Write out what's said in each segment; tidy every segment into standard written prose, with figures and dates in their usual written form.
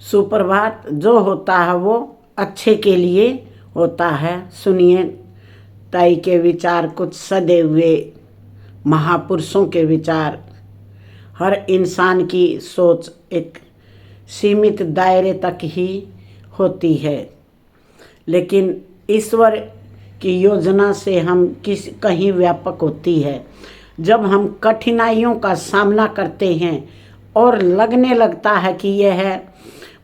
सुप्रभात। जो होता है वो अच्छे के लिए होता है। सुनिए ताई के विचार, कुछ सदे हुए महापुरुषों के विचार। हर इंसान की सोच एक सीमित दायरे तक ही होती है, लेकिन ईश्वर की योजना से हम कहीं व्यापक होती है। जब हम कठिनाइयों का सामना करते हैं और लगने लगता है कि यह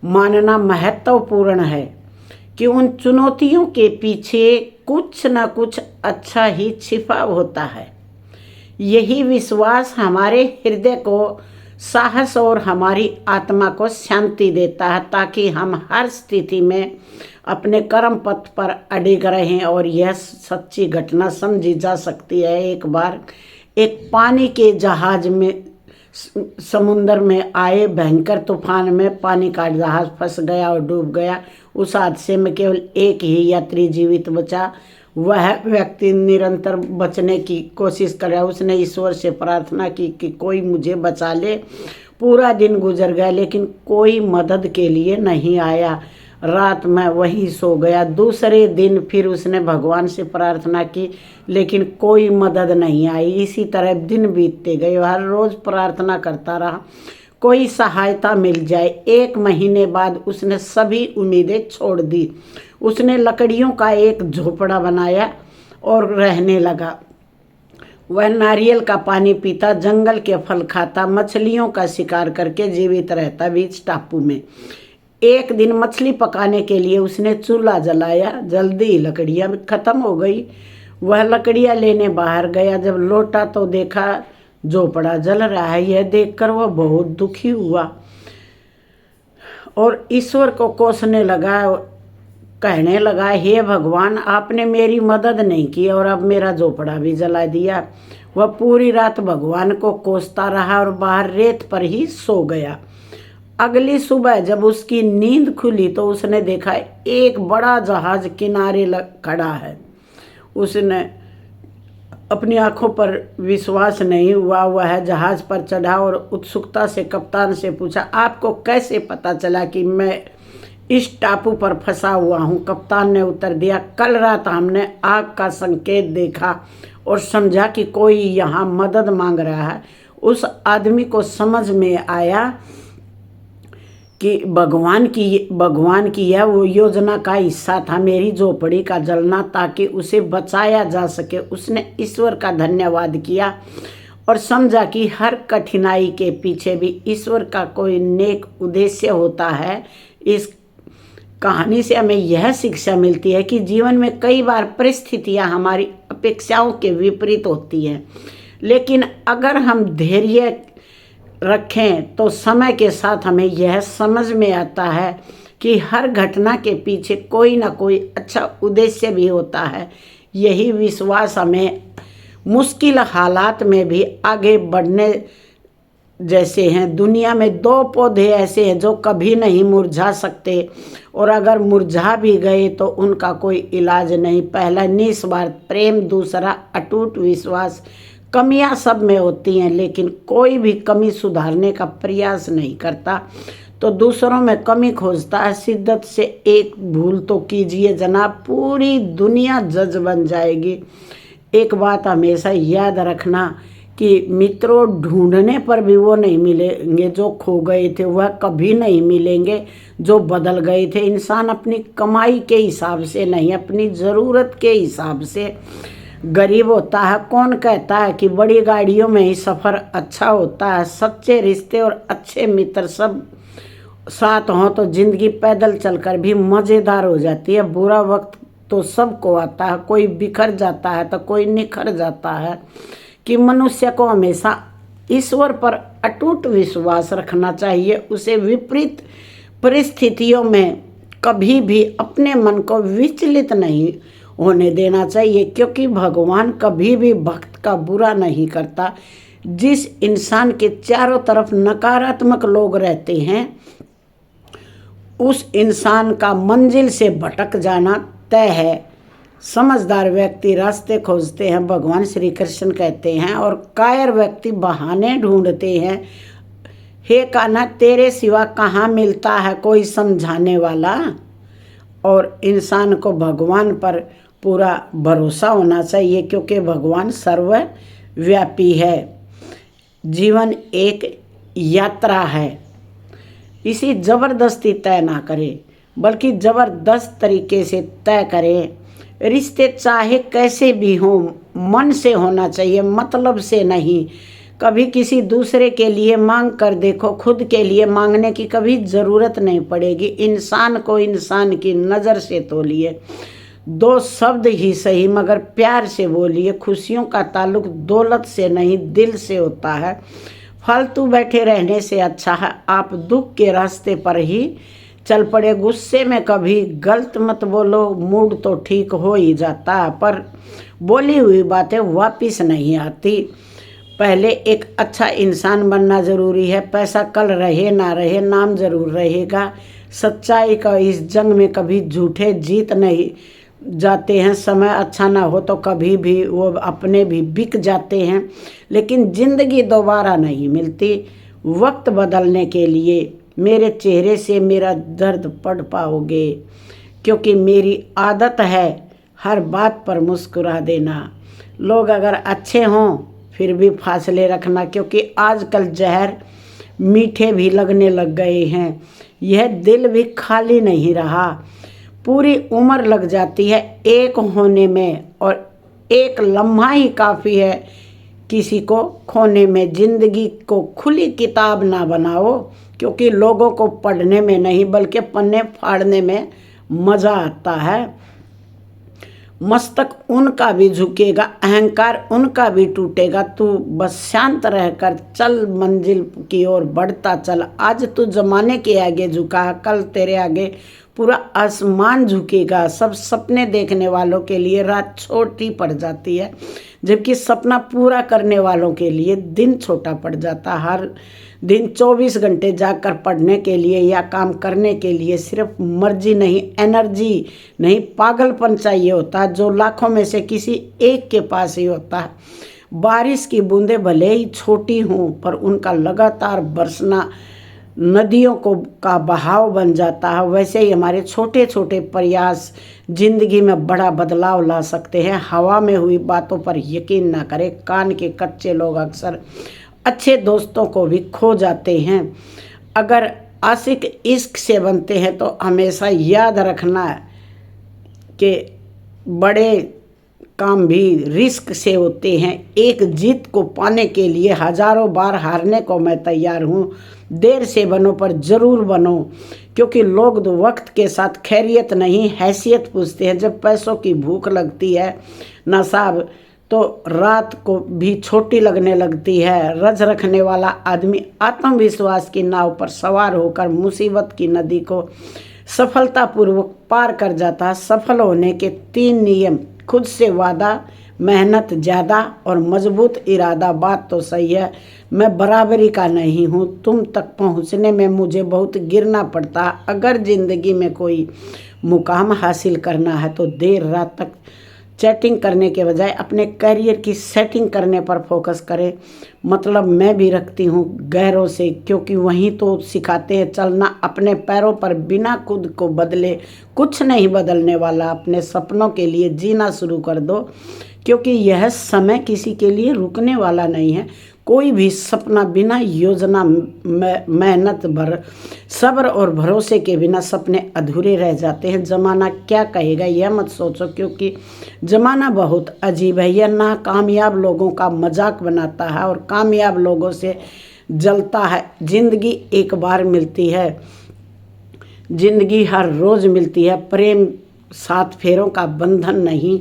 मानना महत्वपूर्ण है कि उन चुनौतियों के पीछे कुछ न कुछ अच्छा ही छिपा होता है, यही विश्वास हमारे हृदय को साहस और हमारी आत्मा को शांति देता है, ताकि हम हर स्थिति में अपने कर्म पथ पर अडिग रहें। और यह सच्ची घटना समझी जा सकती है। एक बार एक पानी के जहाज में समुद्र में आए भयंकर तूफान में पानी का जहाज फंस गया और डूब गया। उस हादसे में केवल एक ही यात्री जीवित बचा। वह व्यक्ति निरंतर बचने की कोशिश कर रहा। उसने ईश्वर से प्रार्थना की कि कोई मुझे बचा ले। पूरा दिन गुजर गया लेकिन कोई मदद के लिए नहीं आया। रात में वहीं सो गया। दूसरे दिन फिर उसने भगवान से प्रार्थना की लेकिन कोई मदद नहीं आई। इसी तरह दिन बीतते गए। हर रोज प्रार्थना करता रहा कोई सहायता मिल जाए। 1 महीने बाद उसने सभी उम्मीदें छोड़ दी। उसने लकड़ियों का एक झोपड़ा बनाया और रहने लगा। वह नारियल का पानी पीता, जंगल के फल खाता, मछलियों का शिकार करके जीवित रहता बीच टापू में। एक दिन मछली पकाने के लिए उसने चूल्हा जलाया। जल्दी ही लकड़ियाँ खत्म हो गई। वह लकड़ियाँ लेने बाहर गया। जब लौटा तो देखा झोपड़ा जल रहा है। यह देखकर वह बहुत दुखी हुआ और ईश्वर को कोसने लगा। कहने लगा, हे भगवान, आपने मेरी मदद नहीं की और अब मेरा झोपड़ा भी जला दिया। वह पूरी रात भगवान को कोसता रहा और बाहर रेत पर ही सो गया। अगली सुबह जब उसकी नींद खुली तो उसने देखा एक बड़ा जहाज किनारे खड़ा है। उसने अपनी आंखों पर विश्वास नहीं हुआ। वह जहाज पर चढ़ा और उत्सुकता से कप्तान से पूछा, आपको कैसे पता चला कि मैं इस टापू पर फंसा हुआ हूँ? कप्तान ने उत्तर दिया, कल रात हमने आग का संकेत देखा और समझा कि कोई यहाँ मदद मांग रहा है। उस आदमी को समझ में आया कि भगवान की यह वो योजना का हिस्सा था, मेरी झोपड़ी का जलना, ताकि उसे बचाया जा सके। उसने ईश्वर का धन्यवाद किया और समझा कि हर कठिनाई के पीछे भी ईश्वर का कोई नेक उद्देश्य होता है। इस कहानी से हमें यह शिक्षा मिलती है कि जीवन में कई बार परिस्थितियां हमारी अपेक्षाओं के विपरीत होती हैं, लेकिन अगर हम धैर्य रखें तो समय के साथ हमें यह समझ में आता है कि हर घटना के पीछे कोई ना कोई अच्छा उद्देश्य भी होता है। यही विश्वास हमें मुश्किल हालात में भी आगे बढ़ने जैसे हैं। दुनिया में 2 पौधे ऐसे हैं जो कभी नहीं मुरझा सकते और अगर मुरझा भी गए तो उनका कोई इलाज नहीं। पहला निस्वार्थ प्रेम, दूसरा अटूट विश्वास। कमियां सब में होती हैं लेकिन कोई भी कमी सुधारने का प्रयास नहीं करता तो दूसरों में कमी खोजता है। शिद्दत से एक भूल तो कीजिए जनाब, पूरी दुनिया जज बन जाएगी। एक बात हमेशा याद रखना कि मित्रों ढूंढने पर भी वो नहीं मिलेंगे जो खो गए थे, वह कभी नहीं मिलेंगे जो बदल गए थे। इंसान अपनी कमाई के हिसाब से नहीं, अपनी ज़रूरत के हिसाब से गरीब होता है। कौन कहता है कि बड़ी गाड़ियों में ही सफ़र अच्छा होता है? सच्चे रिश्ते और अच्छे मित्र सब साथ हों तो ज़िंदगी पैदल चलकर भी मज़ेदार हो जाती है। बुरा वक्त तो सबको आता है, कोई बिखर जाता है तो कोई निखर जाता है। कि मनुष्य को हमेशा ईश्वर पर अटूट विश्वास रखना चाहिए। उसे विपरीत परिस्थितियों में कभी भी अपने मन को विचलित नहीं होने देना चाहिए, क्योंकि भगवान कभी भी भक्त का बुरा नहीं करता। जिस इंसान के चारों तरफ नकारात्मक लोग रहते हैं उस इंसान का मंजिल से भटक जाना तय है। समझदार व्यक्ति रास्ते खोजते हैं, भगवान श्री कृष्ण कहते हैं, और कायर व्यक्ति बहाने ढूंढते हैं हे कान्हा, तेरे सिवा कहाँ मिलता है कोई समझाने वाला। और इंसान को भगवान पर पूरा भरोसा होना चाहिए, क्योंकि भगवान सर्वव्यापी है। जीवन एक यात्रा है, इसी जबरदस्ती तय ना करें, बल्कि जबरदस्त तरीके से तय करें। रिश्ते चाहे कैसे भी हों, मन से होना चाहिए, मतलब से नहीं। कभी किसी दूसरे के लिए मांग कर देखो, खुद के लिए मांगने की कभी ज़रूरत नहीं पड़ेगी। इंसान को इंसान की नज़र से तोलिए, दो शब्द ही सही मगर प्यार से बोलिए। खुशियों का ताल्लुक दौलत से नहीं, दिल से होता है। फालतू बैठे रहने से अच्छा है आप दुख के रास्ते पर ही चल पड़े। गुस्से में कभी गलत मत बोलो, मूड तो ठीक हो ही जाता है, पर बोली हुई बातें वापस नहीं आती। पहले एक अच्छा इंसान बनना ज़रूरी है। पैसा कल रहे ना रहे, नाम ज़रूर रहेगा। सच्चाई का इस जंग में कभी झूठे जीत नहीं जाते हैं। समय अच्छा ना हो तो कभी भी वो अपने भी बिक जाते हैं, लेकिन ज़िंदगी दोबारा नहीं मिलती। वक्त बदलने के लिए मेरे चेहरे से मेरा दर्द पढ़ पाओगे, क्योंकि मेरी आदत है हर बात पर मुस्कुरा देना। लोग अगर अच्छे हों फिर भी फासले रखना, क्योंकि आजकल जहर मीठे भी लगने लग गए हैं। यह दिल भी खाली नहीं रहा। पूरी उम्र लग जाती है एक होने में, और एक लम्हा ही काफ़ी है किसी को खोने में। ज़िंदगी को खुली किताब ना बनाओ, क्योंकि लोगों को पढ़ने में नहीं बल्कि पन्ने फाड़ने में मज़ा आता है। मस्तक उनका भी झुकेगा, अहंकार उनका भी टूटेगा। तू बस शांत रहकर चल, मंजिल की ओर बढ़ता चल। आज तू जमाने के आगे झुका, कल तेरे आगे पूरा आसमान झुकेगा। सब सपने देखने वालों के लिए रात छोटी पड़ जाती है, जबकि सपना पूरा करने वालों के लिए दिन छोटा पड़ जाता। हर दिन 24 घंटे जाकर पढ़ने के लिए या काम करने के लिए सिर्फ मर्जी नहीं, एनर्जी नहीं, पागलपन चाहिए होता है, जो लाखों में से किसी एक के पास ही होता है। बारिश की बूंदें भले ही छोटी हों, पर उनका लगातार बरसना नदियों का बहाव बन जाता है। वैसे ही हमारे छोटे छोटे प्रयास जिंदगी में बड़ा बदलाव ला सकते हैं। हवा में हुई बातों पर यकीन ना करें। कान के कच्चे लोग अक्सर अच्छे दोस्तों को भी खो जाते हैं। अगर आशिक इश्क से बनते हैं तो हमेशा याद रखना कि बड़े काम भी रिस्क से होते हैं। एक जीत को पाने के लिए हजारों बार हारने को मैं तैयार हूँ। देर से बनो पर ज़रूर बनो, क्योंकि लोग तो वक्त के साथ खैरियत नहीं हैसियत पूछते हैं। जब पैसों की भूख लगती है ना साहब, तो रात को भी छोटी लगने लगती है। रज रखने वाला आदमी आत्मविश्वास की नाव पर सवार होकर मुसीबत की नदी को सफलतापूर्वक पार कर जाता है। सफल होने के 3 नियम: खुद से वादा, मेहनत ज़्यादा और मजबूत इरादा। बात तो सही है, मैं बराबरी का नहीं हूँ। तुम तक पहुँचने में मुझे बहुत गिरना पड़ता है। अगर ज़िंदगी में कोई मुकाम हासिल करना है तो देर रात तक चैटिंग करने के बजाय अपने करियर की सेटिंग करने पर फोकस करें। मतलब मैं भी रखती हूँ गैरों से, क्योंकि वहीं तो सिखाते हैं चलना अपने पैरों पर बिना खुद को बदले। कुछ नहीं बदलने वाला। अपने सपनों के लिए जीना शुरू कर दो, क्योंकि यह समय किसी के लिए रुकने वाला नहीं है। कोई भी सपना बिना योजना, मेहनत भर, सब्र और भरोसे के बिना सपने अधूरे रह जाते हैं। ज़माना क्या कहेगा यह मत सोचो, क्योंकि ज़माना बहुत अजीब है। यह नाकामयाब लोगों का मजाक बनाता है और कामयाब लोगों से जलता है। ज़िंदगी एक बार मिलती है, ज़िंदगी हर रोज़ मिलती है। प्रेम 7 फेरों का बंधन नहीं,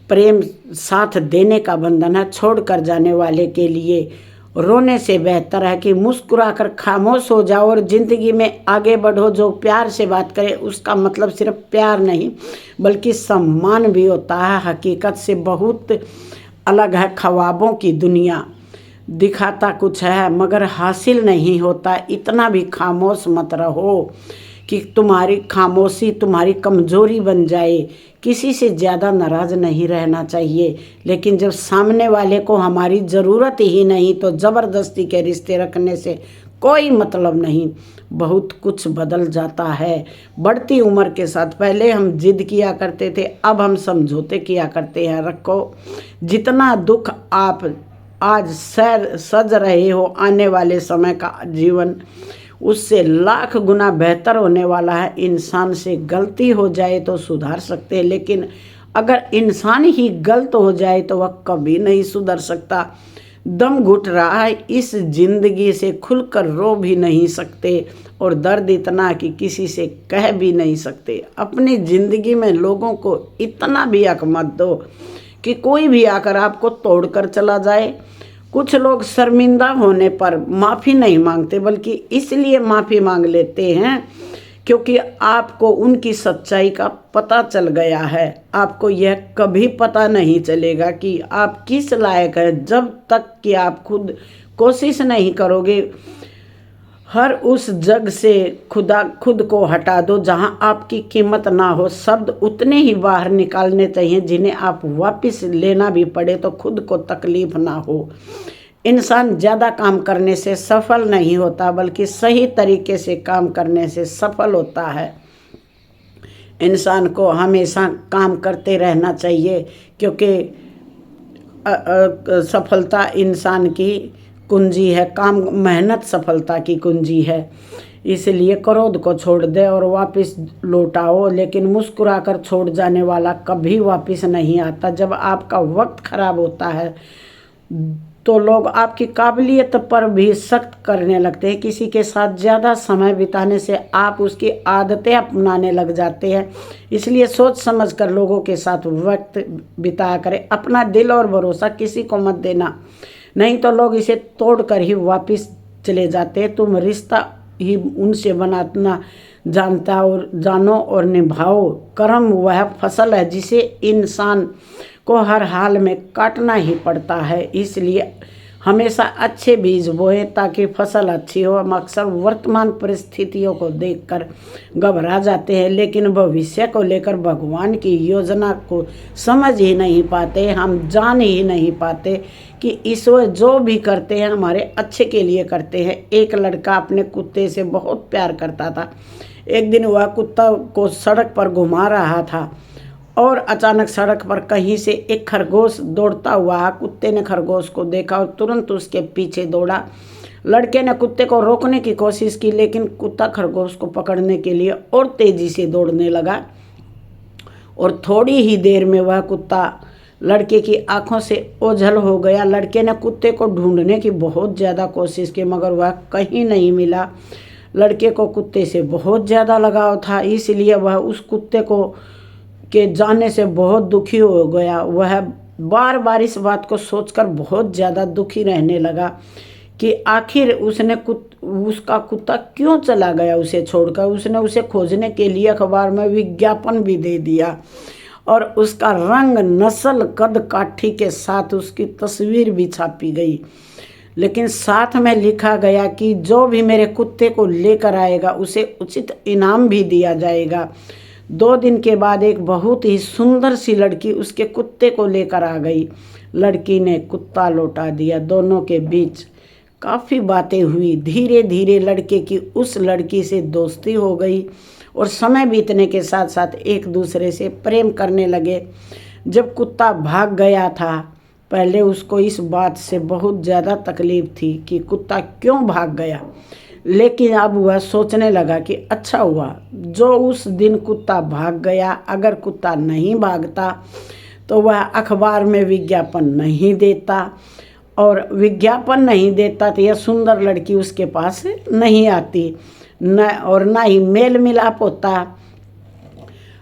प्रेम साथ देने का बंधन है। छोड़ कर जाने वाले के लिए रोने से बेहतर है कि मुस्कुराकर खामोश हो जाओ और ज़िंदगी में आगे बढ़ो। जो प्यार से बात करे उसका मतलब सिर्फ प्यार नहीं बल्कि सम्मान भी होता है। हकीकत से बहुत अलग है ख्वाबों की दुनिया। दिखाता कुछ है मगर हासिल नहीं होता। इतना भी खामोश मत रहो कि तुम्हारी खामोशी तुम्हारी कमजोरी बन जाए। किसी से ज़्यादा नाराज़ नहीं रहना चाहिए, लेकिन जब सामने वाले को हमारी ज़रूरत ही नहीं तो ज़बरदस्ती के रिश्ते रखने से कोई मतलब नहीं। बहुत कुछ बदल जाता है बढ़ती उम्र के साथ। पहले हम जिद किया करते थे, अब हम समझौते किया करते हैं। रखो, जितना दुख आप आज सज रहे हो, आने वाले समय का जीवन उससे लाख गुना बेहतर होने वाला है। इंसान से गलती हो जाए तो सुधार सकते हैं, लेकिन अगर इंसान ही गलत हो जाए तो वह कभी नहीं सुधर सकता। दम घुट रहा है, इस जिंदगी से खुलकर रो भी नहीं सकते, और दर्द इतना कि किसी से कह भी नहीं सकते। अपनी जिंदगी में लोगों को इतना भी हक मत दो कि कोई भी आकर आपको तोड़कर चला जाए। कुछ लोग शर्मिंदा होने पर माफ़ी नहीं मांगते, बल्कि इसलिए माफ़ी मांग लेते हैं क्योंकि आपको उनकी सच्चाई का पता चल गया है। आपको यह कभी पता नहीं चलेगा कि आप किस लायक हैं जब तक कि आप खुद कोशिश नहीं करोगे। हर उस जग से खुद को हटा दो जहां आपकी कीमत ना हो। शब्द उतने ही बाहर निकालने चाहिए जिन्हें आप वापस लेना भी पड़े तो खुद को तकलीफ ना हो। इंसान ज़्यादा काम करने से सफल नहीं होता, बल्कि सही तरीके से काम करने से सफल होता है। इंसान को हमेशा काम करते रहना चाहिए, क्योंकि सफलता इंसान की कुंजी है। काम, मेहनत सफलता की कुंजी है। इसलिए क्रोध को छोड़ दे और वापस लौटाओ, लेकिन मुस्कुराकर छोड़ जाने वाला कभी वापस नहीं आता। जब आपका वक्त खराब होता है तो लोग आपकी काबिलियत पर भी सख्त करने लगते हैं। किसी के साथ ज़्यादा समय बिताने से आप उसकी आदतें अपनाने लग जाते हैं। इसलिए सोच समझ कर लोगों के साथ वक्त बिताया करें। अपना दिल और भरोसा किसी को मत देना, नहीं तो लोग इसे तोड़कर ही वापस चले जाते हैं। तुम रिश्ता ही उनसे बनाना जानता और जानो और निभाओ। कर्म वह फसल है जिसे इंसान को हर हाल में काटना ही पड़ता है। इसलिए हमेशा अच्छे बीज बोए ताकि फसल अच्छी हो। हम अक्सर वर्तमान परिस्थितियों को देखकर घबरा जाते हैं, लेकिन भविष्य को लेकर भगवान की योजना को समझ ही नहीं पाते। हम जान ही नहीं पाते कि ईश्वर जो भी करते हैं हमारे अच्छे के लिए करते हैं। एक लड़का अपने कुत्ते से बहुत प्यार करता था। एक दिन वह कुत्ता को सड़क पर घुमा रहा था और अचानक सड़क पर कहीं से एक खरगोश दौड़ता हुआ। कुत्ते ने खरगोश को देखा और तुरंत उसके पीछे दौड़ा। लड़के ने कुत्ते को रोकने की कोशिश की, लेकिन कुत्ता खरगोश को पकड़ने के लिए और तेजी से दौड़ने लगा, और थोड़ी ही देर में वह कुत्ता लड़के की आंखों से ओझल हो गया। लड़के ने कुत्ते को ढूंढने की बहुत ज़्यादा कोशिश की, मगर वह कहीं नहीं मिला। लड़के को कुत्ते से बहुत ज़्यादा लगाव था, इसलिए वह उस कुत्ते को के जाने से बहुत दुखी हो गया। वह बार बार इस बात को सोचकर बहुत ज़्यादा दुखी रहने लगा कि आखिर उसका कुत्ता क्यों चला गया उसे छोड़कर। उसने उसे खोजने के लिए अखबार में विज्ञापन भी दे दिया, और उसका रंग, नस्ल, कद काठी के साथ उसकी तस्वीर भी छापी गई। लेकिन साथ में लिखा गया कि जो भी मेरे कुत्ते को लेकर आएगा उसे उचित इनाम भी दिया जाएगा। 2 दिन के बाद एक बहुत ही सुंदर सी लड़की उसके कुत्ते को लेकर आ गई। लड़की ने कुत्ता लौटा दिया। दोनों के बीच काफ़ी बातें हुई। धीरे धीरे लड़के की उस लड़की से दोस्ती हो गई, और समय बीतने के साथ साथ एक दूसरे से प्रेम करने लगे। जब कुत्ता भाग गया था, पहले उसको इस बात से बहुत ज़्यादा तकलीफ थी कि कुत्ता क्यों भाग गया, लेकिन अब वह सोचने लगा कि अच्छा हुआ जो उस दिन कुत्ता भाग गया। अगर कुत्ता नहीं भागता तो वह अखबार में विज्ञापन नहीं देता, और विज्ञापन नहीं देता तो यह सुंदर लड़की उसके पास नहीं आती, ना ही मेल मिलाप होता,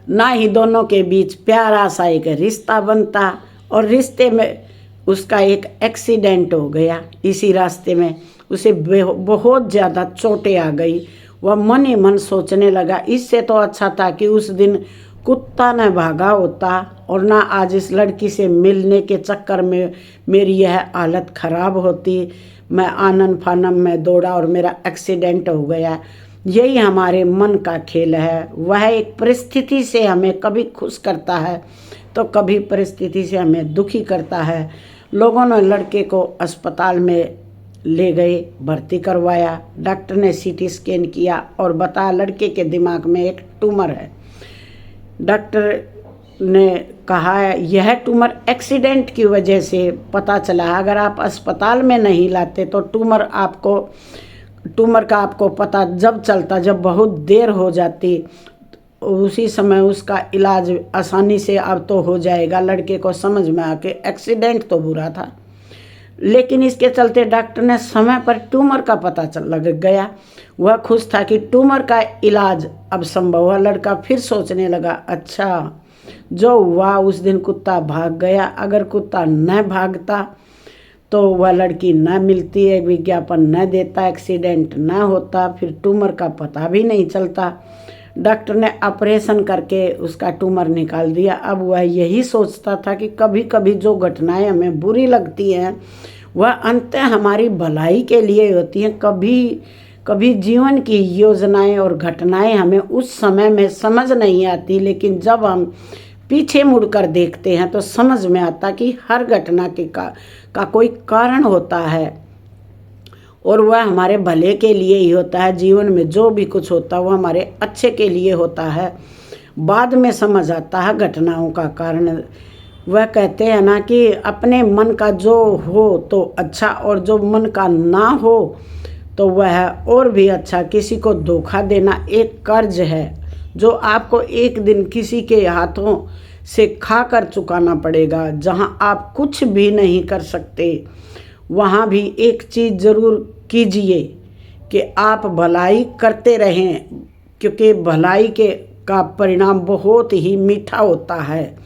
ना ही दोनों के बीच प्यारा सा एक रिश्ता बनता। और रिश्ते में उसका एक एक्सीडेंट हो गया। इसी रास्ते में उसे बहुत ज़्यादा चोटें आ गई। वह मन ही मन सोचने लगा, इससे तो अच्छा था कि उस दिन कुत्ता न भागा होता, और ना आज इस लड़की से मिलने के चक्कर में मेरी यह हालत ख़राब होती। मैं आनन फानन में दौड़ा और मेरा एक्सीडेंट हो गया। यही हमारे मन का खेल है। वह एक परिस्थिति से हमें कभी खुश करता है तो कभी परिस्थिति से हमें दुखी करता है। लोगों ने लड़के को अस्पताल में ले गए, भर्ती करवाया। डॉक्टर ने सीटी स्कैन किया और बताया लड़के के दिमाग में एक ट्यूमर है। डॉक्टर ने कहा यह ट्यूमर एक्सीडेंट की वजह से पता चला, अगर आप अस्पताल में नहीं लाते तो ट्यूमर का आपको पता जब चलता जब बहुत देर हो जाती, उसी समय उसका इलाज आसानी से अब तो हो जाएगा। लड़के को समझ में आके एक्सीडेंट तो बुरा था, लेकिन इसके चलते डॉक्टर ने समय पर ट्यूमर का पता लग गया। वह खुश था कि ट्यूमर का इलाज अब संभव हुआ। लड़का फिर सोचने लगा, अच्छा जो हुआ उस दिन कुत्ता भाग गया, अगर कुत्ता न भागता तो वह लड़की न मिलती, एक विज्ञापन न देता, एक्सीडेंट न होता, फिर ट्यूमर का पता भी नहीं चलता। डॉक्टर ने ऑपरेशन करके उसका ट्यूमर निकाल दिया। अब वह यही सोचता था कि कभी कभी जो घटनाएं हमें बुरी लगती हैं वह अंततः हमारी भलाई के लिए होती हैं। कभी जीवन की योजनाएं और घटनाएं हमें उस समय में समझ नहीं आती, लेकिन जब हम पीछे मुड़कर देखते हैं तो समझ में आता कि हर घटना का कोई कारण होता है और वह हमारे भले के लिए ही होता है। जीवन में जो भी कुछ होता है वो हमारे अच्छे के लिए होता है। बाद में समझ आता है घटनाओं का कारण। वह कहते हैं ना कि अपने मन का जो हो तो अच्छा, और जो मन का ना हो तो वह और भी अच्छा। किसी को धोखा देना एक कर्ज है जो आपको एक दिन किसी के हाथों से खा कर चुकाना पड़ेगा। जहाँ आप कुछ भी नहीं कर सकते वहाँ भी एक चीज़ ज़रूर कीजिए कि आप भलाई करते रहें, क्योंकि भलाई का परिणाम बहुत ही मीठा होता है।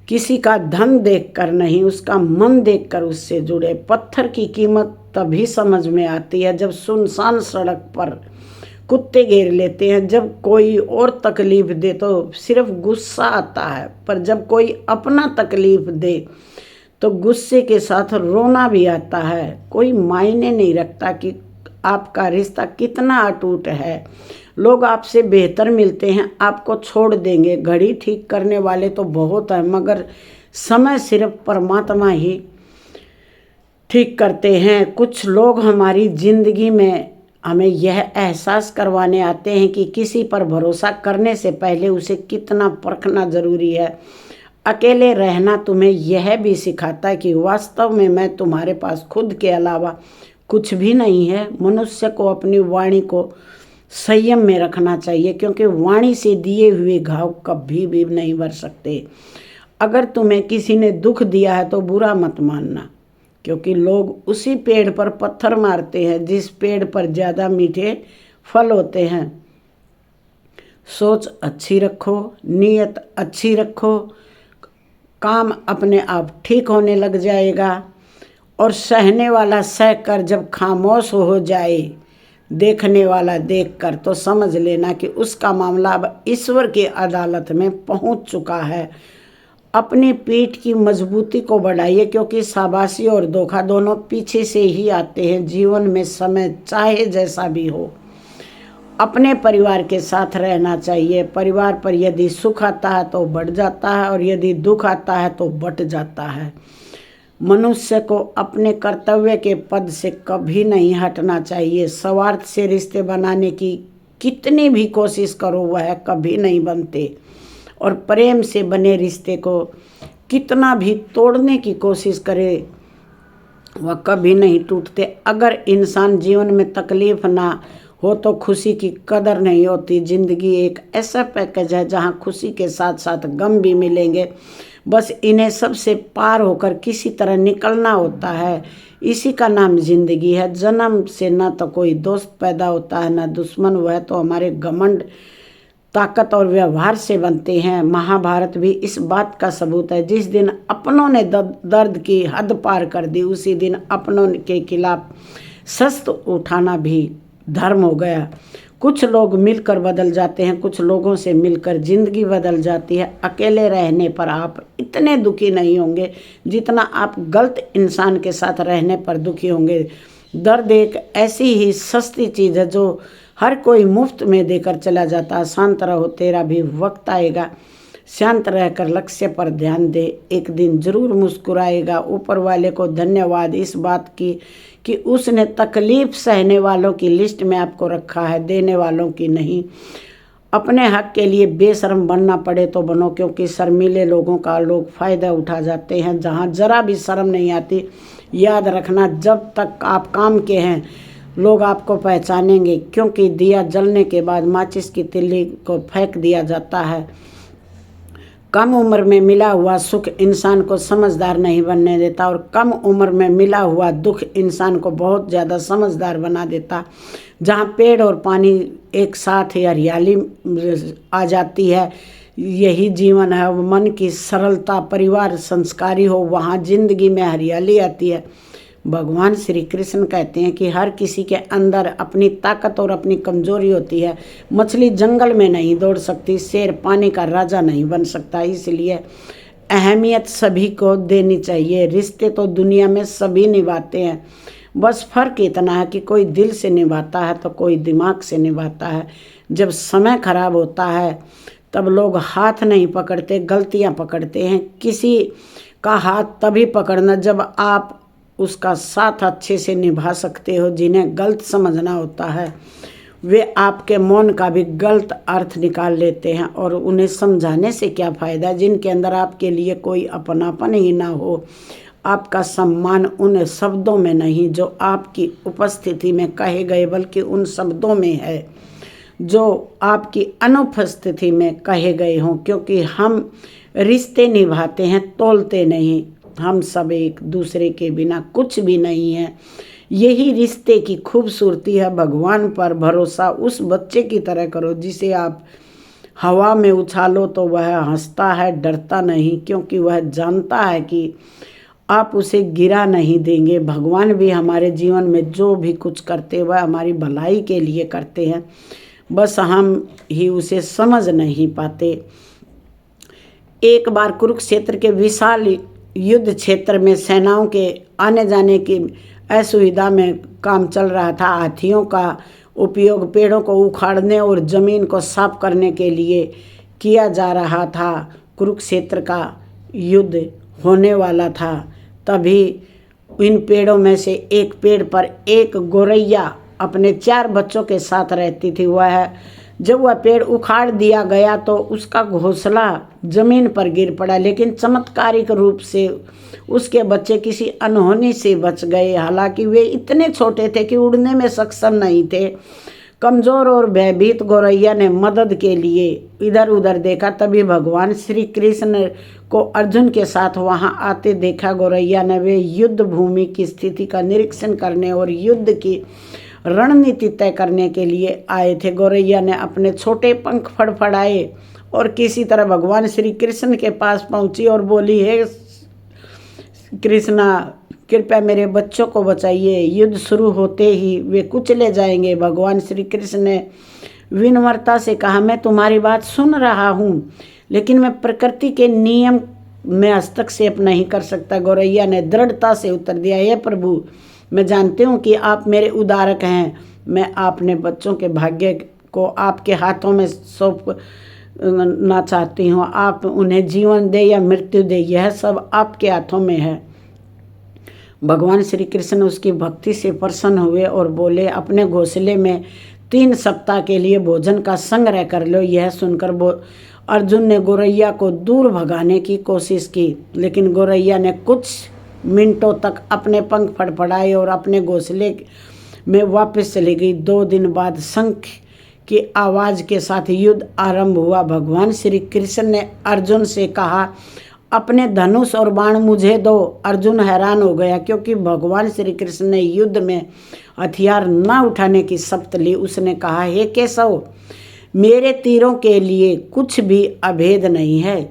किसी का धन देखकर नहीं, उसका मन देखकर उससे जुड़े। पत्थर की कीमत तभी समझ में आती है जब सुनसान सड़क पर कुत्ते घेर लेते हैं। जब कोई और तकलीफ दे तो सिर्फ गुस्सा आता है, पर जब कोई अपना तकलीफ दे तो गुस्से के साथ रोना भी आता है। कोई मायने नहीं रखता कि आपका रिश्ता कितना अटूट है। लोग आपसे बेहतर मिलते हैं, आपको छोड़ देंगे। घड़ी ठीक करने वाले तो बहुत हैं, मगर समय सिर्फ परमात्मा ही ठीक करते हैं। कुछ लोग हमारी जिंदगी में हमें यह एहसास करवाने आते हैं कि किसी पर भरोसा करने से पहले उसे कितना परखना जरूरी है। अकेले रहना तुम्हें यह भी सिखाता है कि वास्तव में मैं तुम्हारे पास खुद के अलावा कुछ भी नहीं है। मनुष्य को अपनी वाणी को संयम में रखना चाहिए, क्योंकि वाणी से दिए हुए घाव कभी भी नहीं भर सकते। अगर तुम्हें किसी ने दुख दिया है तो बुरा मत मानना, क्योंकि लोग उसी पेड़ पर पत्थर मारते हैं जिस पेड़ पर ज़्यादा मीठे फल होते हैं। सोच अच्छी रखो, नीयत अच्छी रखो, काम अपने आप ठीक होने लग जाएगा। और सहने वाला सह कर जब खामोश हो जाए, देखने वाला देखकर, तो समझ लेना कि उसका मामला अब ईश्वर की अदालत में पहुंच चुका है। अपनी पीठ की मजबूती को बढ़ाइए, क्योंकि शाबाशी और धोखा दोनों पीछे से ही आते हैं। जीवन में समय चाहे जैसा भी हो, अपने परिवार के साथ रहना चाहिए। परिवार पर यदि सुख आता है तो बढ़ जाता है, और यदि दुख आता है तो बट जाता है। मनुष्य को अपने कर्तव्य के पद से कभी नहीं हटना चाहिए। स्वार्थ से रिश्ते बनाने की कितनी भी कोशिश करो वह कभी नहीं बनते, और प्रेम से बने रिश्ते को कितना भी तोड़ने की कोशिश करे वह कभी नहीं टूटते। अगर इंसान जीवन में तकलीफ ना हो तो खुशी की कदर नहीं होती। जिंदगी एक ऐसा पैकेज है जहाँ खुशी के साथ साथ गम भी मिलेंगे। बस इन्हें सबसे पार होकर किसी तरह निकलना होता है। इसी का नाम जिंदगी है। जन्म से न तो कोई दोस्त पैदा होता है न दुश्मन, वह तो हमारे घमंड, ताकत और व्यवहार से बनते हैं। महाभारत भी इस बात का सबूत है। जिस दिन अपनों ने दर्द की हद पार कर दी, उसी दिन अपनों के खिलाफ शस्त्र उठाना भी धर्म हो गया। कुछ लोग मिलकर बदल जाते हैं, कुछ लोगों से मिलकर जिंदगी बदल जाती है। अकेले रहने पर आप इतने दुखी नहीं होंगे जितना आप गलत इंसान के साथ रहने पर दुखी होंगे। दर्द एक ऐसी ही सस्ती चीज़ है जो हर कोई मुफ्त में देकर चला जाता है। शांत रहो, तेरा भी वक्त आएगा। शांत रहकर लक्ष्य पर ध्यान दे, एक दिन जरूर मुस्कुराएगा। ऊपर वाले को धन्यवाद इस बात की कि उसने तकलीफ सहने वालों की लिस्ट में आपको रखा है, देने वालों की नहीं। अपने हक के लिए बेशर्म बनना पड़े तो बनो, क्योंकि शर्मीले लोगों का लोग फ़ायदा उठा जाते हैं। जहाँ जरा भी शर्म नहीं आती, याद रखना जब तक आप काम के हैं लोग आपको पहचानेंगे, क्योंकि दिया जलने के बाद माचिस की तिल्ली को फेंक दिया जाता है। कम उम्र में मिला हुआ सुख इंसान को समझदार नहीं बनने देता, और कम उम्र में मिला हुआ दुख इंसान को बहुत ज़्यादा समझदार बना देता। जहाँ पेड़ और पानी एक साथ हरियाली आ जाती है, यही जीवन है। मन की सरलता, परिवार संस्कारी हो, वहाँ जिंदगी में हरियाली आती है। भगवान श्री कृष्ण कहते हैं कि हर किसी के अंदर अपनी ताकत और अपनी कमजोरी होती है। मछली जंगल में नहीं दौड़ सकती, शेर पानी का राजा नहीं बन सकता। इसलिए अहमियत सभी को देनी चाहिए। रिश्ते तो दुनिया में सभी निभाते हैं, बस फर्क इतना है कि कोई दिल से निभाता है तो कोई दिमाग से निभाता है। जब समय खराब होता है तब लोग हाथ नहीं पकड़ते, गलतियां पकड़ते हैं। किसी का हाथ तभी पकड़ना जब आप उसका साथ अच्छे से निभा सकते हो। जिन्हें गलत समझना होता है वे आपके मौन का भी गलत अर्थ निकाल लेते हैं, और उन्हें समझाने से क्या फ़ायदा जिनके अंदर आपके लिए कोई अपनापन ही ना हो। आपका सम्मान उन शब्दों में नहीं जो आपकी उपस्थिति में कहे गए, बल्कि उन शब्दों में है जो आपकी अनुपस्थिति में कहे गए हों। क्योंकि हम रिश्ते निभाते हैं, तोलते नहीं। हम सब एक दूसरे के बिना कुछ भी नहीं है। यही रिश्ते की खूबसूरती है। भगवान पर भरोसा उस बच्चे की तरह करो जिसे आप हवा में उछालो तो वह हंसता है, डरता नहीं, क्योंकि वह जानता है कि आप उसे गिरा नहीं देंगे। भगवान भी हमारे जीवन में जो भी कुछ करते वह हमारी भलाई के लिए करते हैं, बस हम ही उसे समझ नहीं पाते। एक बार कुरुक्षेत्र के विशाल युद्ध क्षेत्र में सेनाओं के आने जाने की असुविधा में काम चल रहा था। हाथियों का उपयोग पेड़ों को उखाड़ने और जमीन को साफ करने के लिए किया जा रहा था। कुरुक्षेत्र का युद्ध होने वाला था। तभी इन पेड़ों में से एक पेड़ पर एक गौरैया अपने 4 बच्चों के साथ रहती थी। जब वह पेड़ उखाड़ दिया गया तो उसका घोंसला जमीन पर गिर पड़ा, लेकिन चमत्कारिक रूप से उसके बच्चे किसी अनहोनी से बच गए। हालांकि वे इतने छोटे थे कि उड़ने में सक्षम नहीं थे। कमजोर और भयभीत गौरैया ने मदद के लिए इधर उधर देखा। तभी भगवान श्री कृष्ण को अर्जुन के साथ वहां आते देखा। गौरैया ने वे युद्ध भूमि की स्थिति का निरीक्षण करने और युद्ध की रणनीति तय करने के लिए आए थे। गौरैया ने अपने छोटे पंख फड़फड़ाए और किसी तरह भगवान श्री कृष्ण के पास पहुंची और बोली, हे कृष्णा, कृपया मेरे बच्चों को बचाइए। युद्ध शुरू होते ही वे कुचले जाएंगे। भगवान श्री कृष्ण ने विनम्रता से कहा, मैं तुम्हारी बात सुन रहा हूँ, लेकिन मैं प्रकृति के नियम में हस्तक्षेप नहीं कर सकता। गौरैया ने दृढ़ता से उत्तर दिया, हे प्रभु, मैं जानती हूँ कि आप मेरे उद्धारक हैं। मैं अपने बच्चों के भाग्य को आपके हाथों में सौंपना चाहती हूँ। आप उन्हें जीवन दे या मृत्यु दे, यह सब आपके हाथों में है। भगवान श्री कृष्ण उसकी भक्ति से प्रसन्न हुए और बोले, अपने घोंसले में 3 सप्ताह के लिए भोजन का संग्रह कर लो। यह सुनकर अर्जुन ने गौरैया को दूर भगाने की कोशिश की, लेकिन गौरैया ने कुछ मिनटों तक अपने पंख फड़फड़ाए और अपने घोंसले में वापस चली गई। 2 दिन बाद शंख की आवाज़ के साथ युद्ध आरंभ हुआ। भगवान श्री कृष्ण ने अर्जुन से कहा, अपने धनुष और बाण मुझे दो। अर्जुन हैरान हो गया, क्योंकि भगवान श्री कृष्ण ने युद्ध में हथियार न उठाने की शपथ ली। उसने कहा, हे केशव, मेरे तीरों के लिए कुछ भी अभेद नहीं है।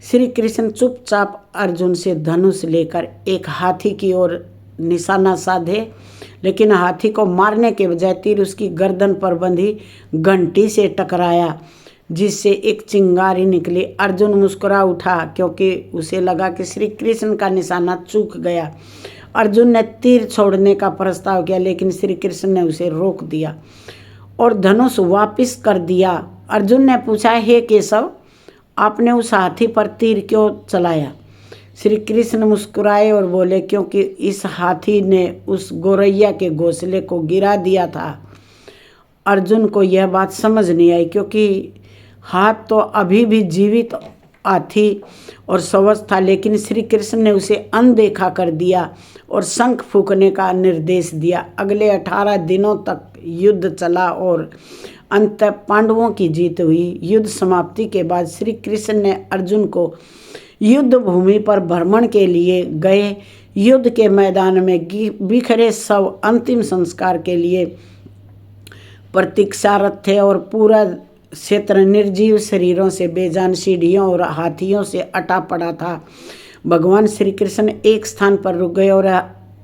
श्री कृष्ण चुपचाप अर्जुन से धनुष लेकर एक हाथी की ओर निशाना साधे, लेकिन हाथी को मारने के बजाय तीर उसकी गर्दन पर बंधी घंटी से टकराया, जिससे एक चिंगारी निकली। अर्जुन मुस्कुरा उठा, क्योंकि उसे लगा कि श्री कृष्ण का निशाना चूक गया। अर्जुन ने तीर छोड़ने का प्रस्ताव किया, लेकिन श्री कृष्ण ने उसे रोक दिया और धनुष वापस कर दिया। अर्जुन ने पूछा, हे केशव, आपने उस हाथी पर तीर क्यों चलाया? श्री कृष्ण मुस्कुराए और बोले, क्योंकि इस हाथी ने उस गोरैया के घोंसले को गिरा दिया था। अर्जुन को यह बात समझ नहीं आई, क्योंकि हाथ तो अभी भी जीवित हाथी और स्वस्थ था, लेकिन श्री कृष्ण ने उसे अनदेखा कर दिया और शंख फूंकने का निर्देश दिया। अगले 18 दिनों तक युद्ध चला और अंत पांडवों की जीत हुई। युद्ध समाप्ति के बाद श्री कृष्ण ने अर्जुन को युद्ध भूमि पर भ्रमण के लिए गए। युद्ध के मैदान में बिखरे शव अंतिम संस्कार के लिए प्रतीक्षारत थे और पूरा क्षेत्र निर्जीव शरीरों से, बेजान सीढ़ियों और हाथियों से अटा पड़ा था। भगवान श्री कृष्ण एक स्थान पर रुक गए और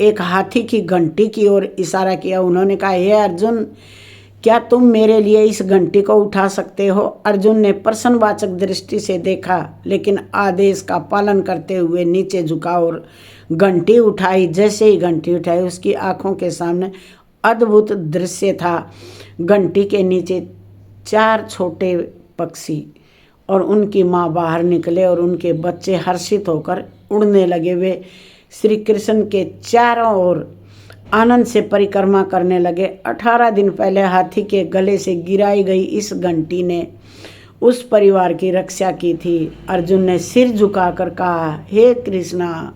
एक हाथी की घंटी की ओर इशारा किया। उन्होंने कहा, हे अर्जुन, क्या तुम मेरे लिए इस घंटी को उठा सकते हो? अर्जुन ने प्रश्नवाचक दृष्टि से देखा, लेकिन आदेश का पालन करते हुए नीचे झुका और घंटी उठाई। जैसे ही घंटी उठाई, उसकी आंखों के सामने अद्भुत दृश्य था। घंटी के नीचे 4 छोटे पक्षी और उनकी माँ बाहर निकले और उनके बच्चे हर्षित होकर उड़ने लगे। वे श्री कृष्ण के चारों ओर आनंद से परिक्रमा करने लगे। 18 दिन पहले हाथी के गले से गिराई गई इस घंटी ने उस परिवार की रक्षा की थी। अर्जुन ने सिर झुकाकर कहा, हे कृष्णा,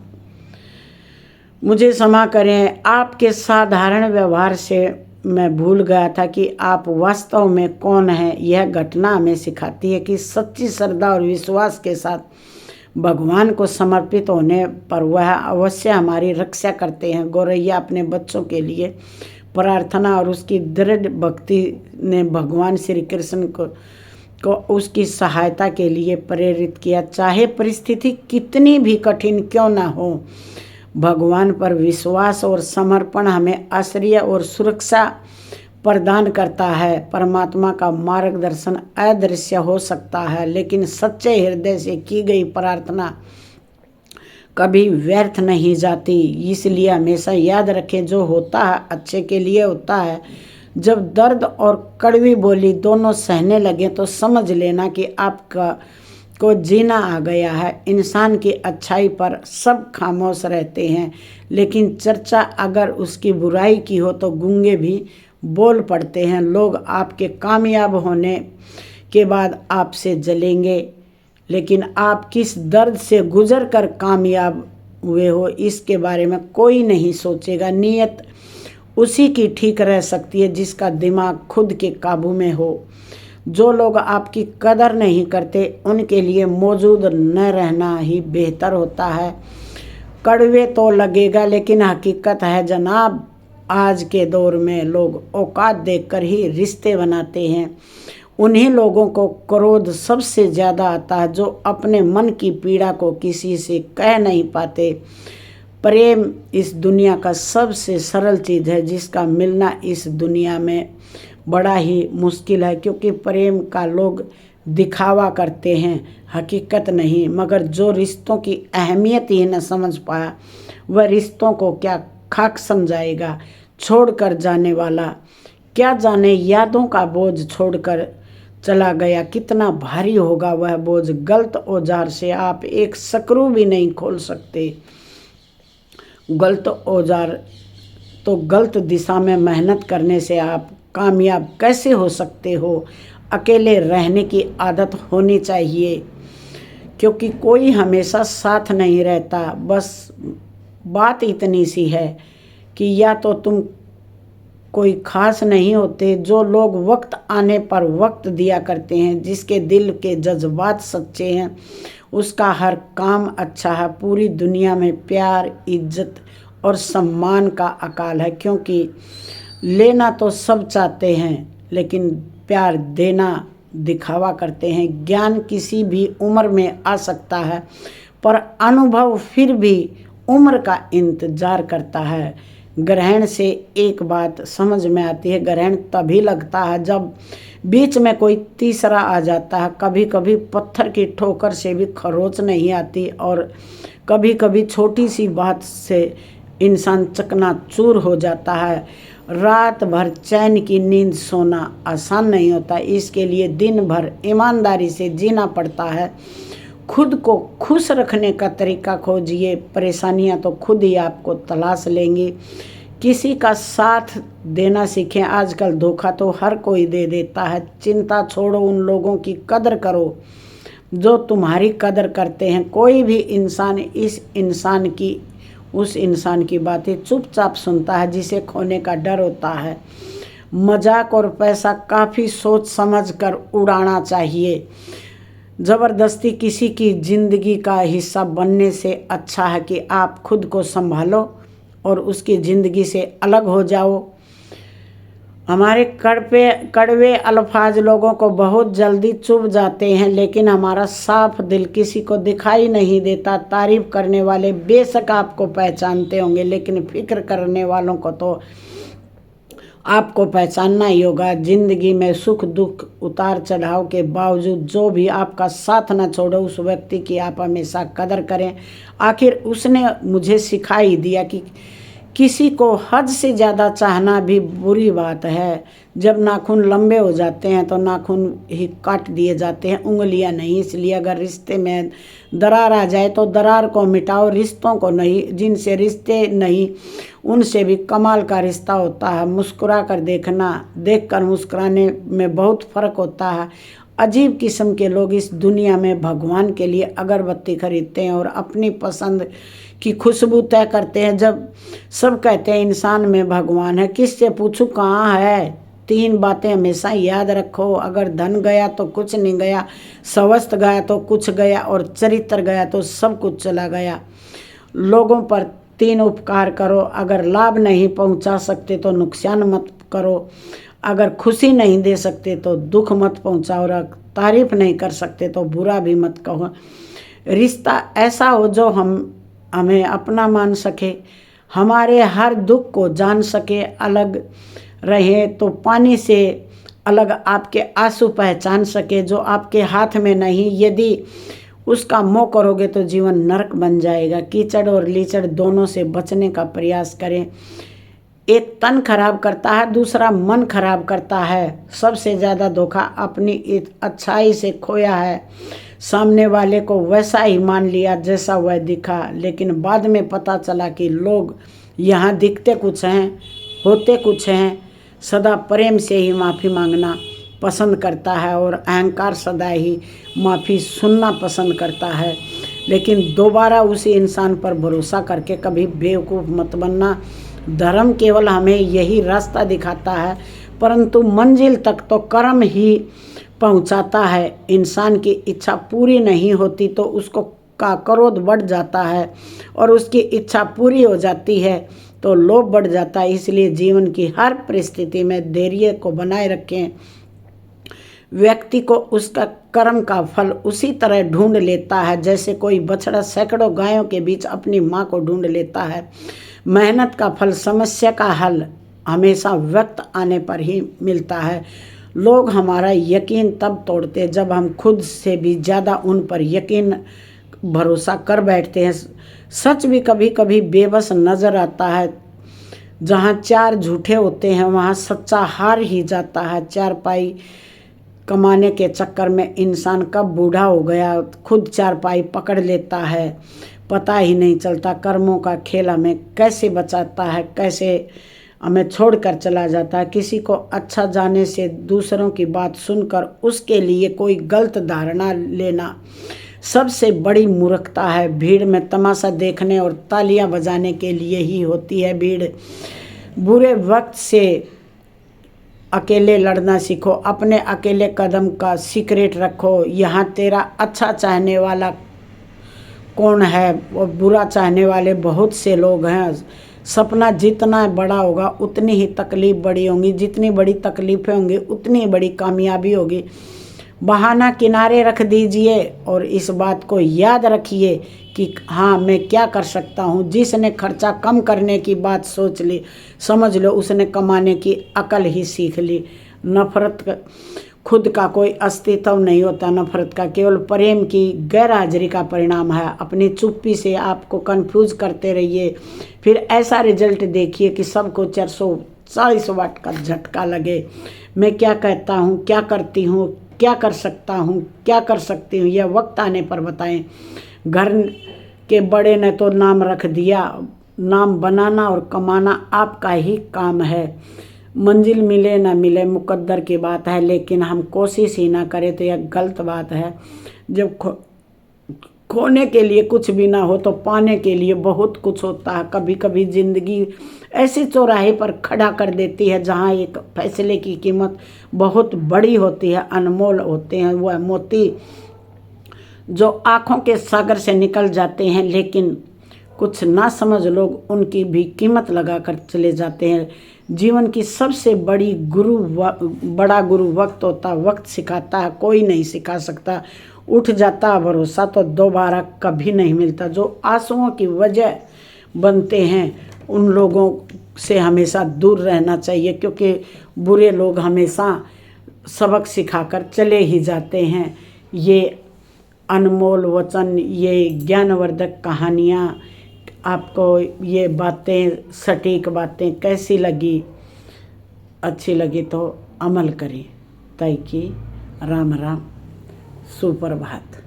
मुझे क्षमा करें। आपके साधारण व्यवहार से मैं भूल गया था कि आप वास्तव में कौन हैं। यह घटना हमें सिखाती है कि सच्ची श्रद्धा और विश्वास के साथ भगवान को समर्पित होने पर वह अवश्य हमारी रक्षा करते हैं। गोरैया अपने बच्चों के लिए प्रार्थना और उसकी दृढ़ भक्ति ने भगवान श्री कृष्ण को उसकी सहायता के लिए प्रेरित किया। चाहे परिस्थिति कितनी भी कठिन क्यों न हो, भगवान पर विश्वास और समर्पण हमें आश्रय और सुरक्षा प्रदान करता है। परमात्मा का मार्गदर्शन अदृश्य हो सकता है, लेकिन सच्चे हृदय से की गई प्रार्थना कभी व्यर्थ नहीं जाती। इसलिए हमेशा याद रखें, जो होता है अच्छे के लिए होता है। जब दर्द और कड़वी बोली दोनों सहने लगे तो समझ लेना कि आपका को जीना आ गया है। इंसान की अच्छाई पर सब खामोश रहते हैं, लेकिन चर्चा अगर उसकी बुराई की हो तो गूंगे भी बोल पड़ते हैं। लोग आपके कामयाब होने के बाद आपसे जलेंगे, लेकिन आप किस दर्द से गुजर कर कामयाब हुए हो इसके बारे में कोई नहीं सोचेगा। नीयत उसी की ठीक रह सकती है जिसका दिमाग खुद के काबू में हो। जो लोग आपकी कदर नहीं करते उनके लिए मौजूद न रहना ही बेहतर होता है। कड़वे तो लगेगा, लेकिन हकीकत है जनाब, आज के दौर में लोग औकात देखकर ही रिश्ते बनाते हैं। उन्हीं लोगों को क्रोध सबसे ज़्यादा आता है जो अपने मन की पीड़ा को किसी से कह नहीं पाते। प्रेम इस दुनिया का सबसे सरल चीज़ है, जिसका मिलना इस दुनिया में बड़ा ही मुश्किल है, क्योंकि प्रेम का लोग दिखावा करते हैं, हकीकत नहीं। मगर जो रिश्तों की अहमियत ही न समझ पाया, वह रिश्तों को क्या खाक समझाएगा। छोड़कर जाने वाला क्या जाने यादों का बोझ छोड़कर चला गया, कितना भारी होगा वह बोझ। गलत औजार से आप एक स्क्रू भी नहीं खोल सकते। गलत औजार तो गलत दिशा में मेहनत करने से आप कामयाब कैसे हो सकते हो। अकेले रहने की आदत होनी चाहिए, क्योंकि कोई हमेशा साथ नहीं रहता। बस बात इतनी सी है कि या तो तुम कोई खास नहीं होते। जो लोग वक्त आने पर वक्त दिया करते हैं, जिसके दिल के जज्बात सच्चे हैं, उसका हर काम अच्छा है। पूरी दुनिया में प्यार, इज्जत और सम्मान का अकाल है, क्योंकि लेना तो सब चाहते हैं, लेकिन प्यार देना दिखावा करते हैं। ज्ञान किसी भी उम्र में आ सकता है, पर अनुभव फिर भी उम्र का इंतजार करता है। ग्रहण से एक बात समझ में आती है, ग्रहण तभी लगता है जब बीच में कोई तीसरा आ जाता है। कभी कभी पत्थर की ठोकर से भी खरोच नहीं आती, और कभी कभी छोटी सी बात से इंसान चकनाचूर हो जाता है। रात भर चैन की नींद सोना आसान नहीं होता, इसके लिए दिन भर ईमानदारी से जीना पड़ता है। खुद को खुश रखने का तरीका खोजिए, परेशानियां तो खुद ही आपको तलाश लेंगी। किसी का साथ देना सीखें, आजकल धोखा तो हर कोई दे देता है। चिंता छोड़ो, उन लोगों की कदर करो जो तुम्हारी कदर करते हैं। कोई भी इंसान उस इंसान की बातें चुपचाप सुनता है जिसे खोने का डर होता है। मजाक और पैसा काफ़ी सोच समझ कर उड़ाना चाहिए। ज़बरदस्ती किसी की ज़िंदगी का हिस्सा बनने से अच्छा है कि आप खुद को संभालो और उसकी ज़िंदगी से अलग हो जाओ। हमारे कड़वे अल्फाज लोगों को बहुत जल्दी चुभ जाते हैं, लेकिन हमारा साफ दिल किसी को दिखाई नहीं देता। तारीफ करने वाले बेशक आपको पहचानते होंगे, लेकिन फिक्र करने वालों को तो आपको पहचानना ही होगा। जिंदगी में सुख दुख उतार चढ़ाव के बावजूद जो भी आपका साथ न छोड़े, उस व्यक्ति की आप हमेशा कदर करें। आखिर उसने मुझे सिखा ही दिया कि किसी को हद से ज़्यादा चाहना भी बुरी बात है। जब नाखून लंबे हो जाते हैं तो नाखून ही काट दिए जाते हैं, उंगलियां नहीं। इसलिए अगर रिश्ते में दरार आ जाए तो दरार को मिटाओ, रिश्तों को नहीं। जिनसे रिश्ते नहीं उनसे भी कमाल का रिश्ता होता है। मुस्कुरा कर देखना, देखकर मुस्कुराने में बहुत फ़र्क होता है। अजीब किस्म के लोग इस दुनिया में भगवान के लिए अगरबत्ती खरीदते हैं और अपनी पसंद की खुशबू तय करते हैं। जब सब कहते हैं इंसान में भगवान है, किससे पूछूं कहाँ है? 3 बातें हमेशा याद रखो, अगर धन गया तो कुछ नहीं गया, स्वास्थ्य गया तो कुछ गया, और चरित्र गया तो सब कुछ चला गया। लोगों पर 3 उपकार करो, अगर लाभ नहीं पहुंचा सकते तो नुकसान मत करो, अगर खुशी नहीं दे सकते तो दुख मत पहुंचाओ, और तारीफ नहीं कर सकते तो बुरा भी मत कहो। रिश्ता ऐसा हो जो हमें अपना मान सके, हमारे हर दुख को जान सके। अलग रहे तो पानी से अलग आपके आंसू पहचान सके जो आपके हाथ में नहीं। यदि उसका मोह करोगे तो जीवन नरक बन जाएगा। कीचड़ और लीचड़ दोनों से बचने का प्रयास करें। एक तन खराब करता है, दूसरा मन खराब करता है। सबसे ज़्यादा धोखा अपनी अच्छाई से खोया है। सामने वाले को वैसा ही मान लिया जैसा वह दिखा, लेकिन बाद में पता चला कि लोग यहाँ दिखते कुछ हैं, होते कुछ हैं। सदा प्रेम से ही माफ़ी मांगना पसंद करता है और अहंकार सदा ही माफ़ी सुनना पसंद करता है। लेकिन दोबारा उसी इंसान पर भरोसा करके कभी बेवकूफ़ मत बनना। धर्म केवल हमें यही रास्ता दिखाता है, परंतु मंजिल तक तो कर्म ही पहुंचाता है। इंसान की इच्छा पूरी नहीं होती तो उसको का क्रोध बढ़ जाता है, और उसकी इच्छा पूरी हो जाती है तो लोभ बढ़ जाता है। इसलिए जीवन की हर परिस्थिति में धैर्य को बनाए रखें। व्यक्ति को उसका कर्म का फल उसी तरह ढूंढ लेता है जैसे कोई बछड़ा सैकड़ों गायों के बीच अपनी माँ को ढूंढ लेता है। मेहनत का फल, समस्या का हल हमेशा वक्त आने पर ही मिलता है। लोग हमारा यकीन तब तोड़ते जब हम खुद से भी ज़्यादा उन पर यकीन भरोसा कर बैठते हैं। सच भी कभी कभी बेबस नज़र आता है। जहाँ 4 झूठे होते हैं वहाँ सच्चा हार ही जाता है। 4 पाई कमाने के चक्कर में इंसान कब बूढ़ा हो गया, खुद 4 पाई पकड़ लेता है, पता ही नहीं चलता। कर्मों का खेल हमें कैसे बचाता है, कैसे हमें छोड़कर चला जाता है। किसी को अच्छा जाने से दूसरों की बात सुनकर उसके लिए कोई गलत धारणा लेना सबसे बड़ी मूर्खता है। भीड़ में तमाशा देखने और तालियां बजाने के लिए ही होती है भीड़। बुरे वक्त से अकेले लड़ना सीखो, अपने अकेले कदम का सीक्रेट रखो। यहाँ तेरा अच्छा चाहने वाला कौन है, वो बुरा चाहने वाले बहुत से लोग हैं। सपना जितना बड़ा होगा उतनी ही तकलीफ बड़ी होंगी, जितनी बड़ी तकलीफें होंगी उतनी बड़ी कामयाबी होगी। बहाना किनारे रख दीजिए और इस बात को याद रखिए कि हाँ मैं क्या कर सकता हूँ। जिसने खर्चा कम करने की बात सोच ली, समझ लो उसने कमाने की अकल ही सीख ली। नफरत खुद का कोई अस्तित्व नहीं होता, नफरत का केवल प्रेम की गैरहाजिरी का परिणाम है। अपनी चुप्पी से आपको कंफ्यूज करते रहिए, फिर ऐसा रिजल्ट देखिए कि सबको 40 वाट का झटका लगे। मैं क्या कहता हूँ, क्या करती हूँ, क्या कर सकता हूँ, क्या कर सकती हूँ, यह वक्त आने पर बताएं। घर के बड़े ने तो नाम रख दिया, नाम बनाना और कमाना आपका ही काम है। मंजिल मिले ना मिले मुकद्दर की बात है, लेकिन हम कोशिश ही ना करें तो यह गलत बात है। जब खोने के लिए कुछ भी ना हो तो पाने के लिए बहुत कुछ होता है। कभी कभी जिंदगी ऐसे चौराहे पर खड़ा कर देती है जहाँ एक फैसले की कीमत बहुत बड़ी होती है, अनमोल होते हैं वह मोती जो आँखों के सागर से निकल जाते हैं, लेकिन कुछ ना समझ लोग उनकी भी कीमत लगा कर चले जाते हैं। जीवन की सबसे बड़ी बड़ा गुरु वक्त होता, वक्त सिखाता है, कोई नहीं सिखा सकता। उठ जाता भरोसा तो दोबारा कभी नहीं मिलता। जो आंसुओं की वजह बनते हैं उन लोगों से हमेशा दूर रहना चाहिए, क्योंकि बुरे लोग हमेशा सबक सिखाकर चले ही जाते हैं। ये अनमोल वचन, ये ज्ञानवर्धक कहानियाँ, आपको ये बातें, सटीक बातें कैसी लगी? अच्छी लगी तो अमल करें। तय की राम राम, सुप्रभात।